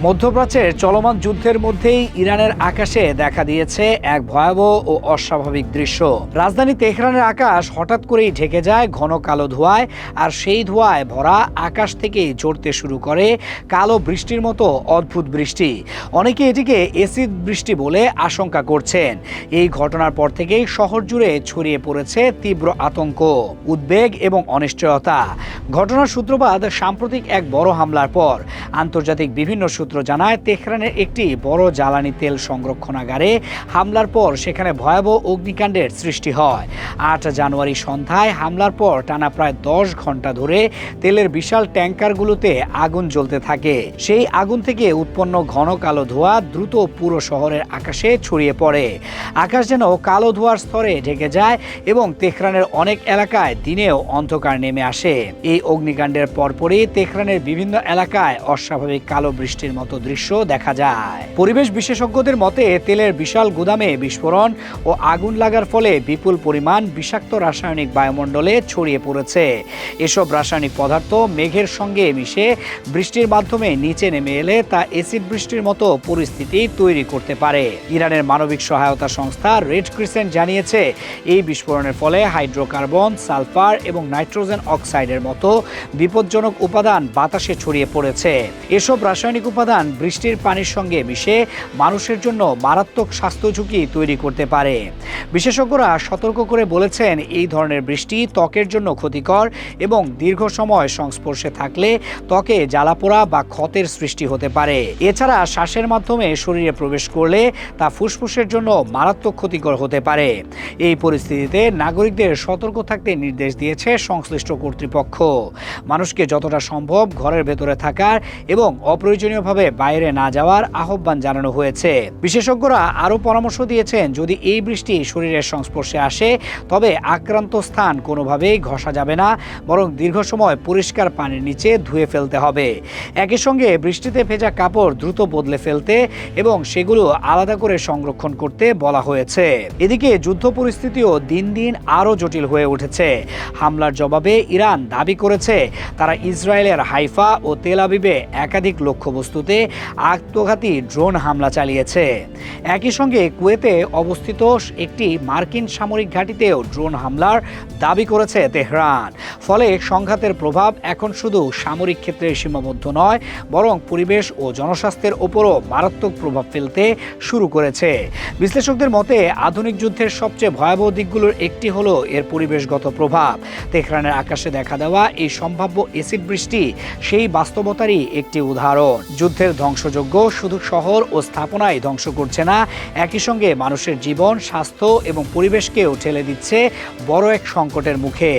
মধ্যপ্রাচ্যের চলমান যুদ্ধের মধ্যেই ইরানের আকাশে দেখা দিয়েছে এক ভয়াবহ ও অস্বাভাবিক দৃশ্য। রাজধানী তেহরানের আকাশ হঠাৎ করেই ঢেকে যায় ঘন কালো ধোঁয়ায়, আর সেই ধোঁয়ায় ভরা আকাশ থেকেই ঝরতে শুরু করে কালো বৃষ্টির মতো অদ্ভুত বৃষ্টি। অনেকে এটিকে এসিড বৃষ্টি বলে আশঙ্কা করছেন। এই ঘটনার পর থেকেই শহর জুড়ে ছড়িয়ে পড়েছে তীব্র আতঙ্ক, উদ্বেগ এবং অনিশ্চয়তা। ঘটনার সূত্রপাত সাম্প্রতিক এক বড় হামলার পর। আন্তর্জাতিক বিভিন্ন সূত্র জানায়, তেহরানের একটি বড় জ্বালানি তেল সংরক্ষণাগারে হামলার পর সেখানে ভয়াবহ অগ্নিকাণ্ডের সৃষ্টি হয়। ৮ জানুয়ারি সন্ধ্যায় হামলার পর টানা প্রায় ১০ ঘন্টা ধরে তেলের বিশাল ট্যাঙ্কারগুলোতে আগুন জ্বলতে থাকে। সেই আগুন থেকে উৎপন্ন ঘন কালো ধোঁয়া দ্রুত পুরো শহরের আকাশে ছড়িয়ে পড়ে। আকাশ যেন কালো ধোঁয়ার স্তরে ঢেকে যায় এবং তেহরানের অনেক এলাকায় দিনেও অন্ধকার নেমে আসে। এই অগ্নিকাণ্ডের পরপরই তেহরানের বিভিন্ন এলাকায় অস্বাভাবিক কালো বৃষ্টির মতো দৃশ্য দেখা যায়। পরিবেশ বিশেষজ্ঞদের মতে, তেলের বিশাল গুদামে বিস্ফোরণ ও আগুন লাগার ফলে বিপুল পরিমাণ বিষাক্ত রাসায়নিক বায়ুমণ্ডলে ছড়িয়ে পড়েছে। এসব রাসায়নিক পদার্থ মেঘের সঙ্গে মিশে বৃষ্টির মাধ্যমে নিচে নেমে এলে তা এসিড বৃষ্টির মতো পরিস্থিতি তৈরি করতে পারে। ইরানের মানবিক সহায়তা সংস্থা রেড ক্রিসেন্ট জানিয়েছে, এই বিস্ফোরণের ফলে হাইড্রোকার্বন, সালফার এবং নাইট্রোজেন অক্সাইডের মতো বিপজ্জনক উপাদান বাতাসে ছড়িয়ে পড়েছে। এসব রাসায়নিক উপাদান বৃষ্টির পানির সঙ্গে মিশে মানুষের জন্য মারাত্মক স্বাস্থ্য ঝুঁকি তৈরি করতে পারে। বিশেষজ্ঞরা সতর্ক করে বলেছেন, এই ধরনের বৃষ্টি ত্বকের জন্য ক্ষতিকর এবং দীর্ঘ সময় সংস্পর্শে থাকলে ত্বকে জ্বালাপোড়া বা ক্ষতের সৃষ্টি হতে পারে। এছাড়া শ্বাসের মাধ্যমে শরীরে প্রবেশ করলে তা ফুসফুসের জন্য মারাত্মক ক্ষতিকর হতে পারে। এই পরিস্থিতিতে নাগরিকদের সতর্ক থাকতে নির্দেশ দিয়েছে সংশ্লিষ্ট কর্তৃপক্ষ। মানুষকে যতটা সম্ভব ঘরের ভেতরে থাকার এবং অপ্রয়োজনীয়ভাবে বাইরে না যাওয়ার আহ্বান জানানো হয়েছে। বিশেষজ্ঞরা আরও পরামর্শ দিয়েছেন, যদি এই বৃষ্টি শরীরের সংস্পর্শে আসে তবে আক্রান্ত স্থান কোনোভাবেই ঘষা যাবে না, বরং দীর্ঘ সময় পরিষ্কার পানির নিচে ধুয়ে ফেলতে হবে। একই সঙ্গে বৃষ্টিতে ভেজা কাপড় দ্রুত বদলে ফেলতে এবং সেগুলো আলাদা করে সংরক্ষণ করতে বলা হয়েছে। এদিকে যুদ্ধ পরিস্থিতিও দিন দিন আরও জটিল হয়ে উঠেছে। হামলার জবাবে ইরান দাবি করেছে, তারা ইসরায়েলের হাইফা ও তেল আবিবে একাধিক লক্ষ্যবস্তুতে আত্মঘাতী ড্রোন হামলা চালিয়েছে। একই সঙ্গে কুয়েতে অবস্থিত একটি মার্কিন সামরিক ঘাঁটিতেও ড্রোন হামলার দাবি করেছে তেহরান। ফলে সংঘাতের প্রভাব এখন শুধু সামরিক ক্ষেত্রে সীমাবদ্ধ নয়, বরং পরিবেশ ও জনস্বাস্থ্যের ওপরও মারাত্মক প্রভাব ফেলতে শুরু করেছে। বিশ্লেষকদের মতে, আধুনিক যুদ্ধের সবচেয়ে ভয়াবহ দিকগুলোর একটি হলো এর পরিবেশগত প্রভাব। তেহরানের আকাশে দেখা দেওয়া এই সম্ভাব্য এসিড বৃষ্টি সেই বাস্তবতারই একটি উদাহরণ। যুদ্ধের ধ্বংসযজ্ঞ শুধু শহর ও স্থাপনাই ধ্বংস করছে না, একই সঙ্গে মানুষের জীবন, স্বাস্থ্য এবং পরিবেশকেও ঠেলে দিচ্ছে বড় এক সংকটের মুখে।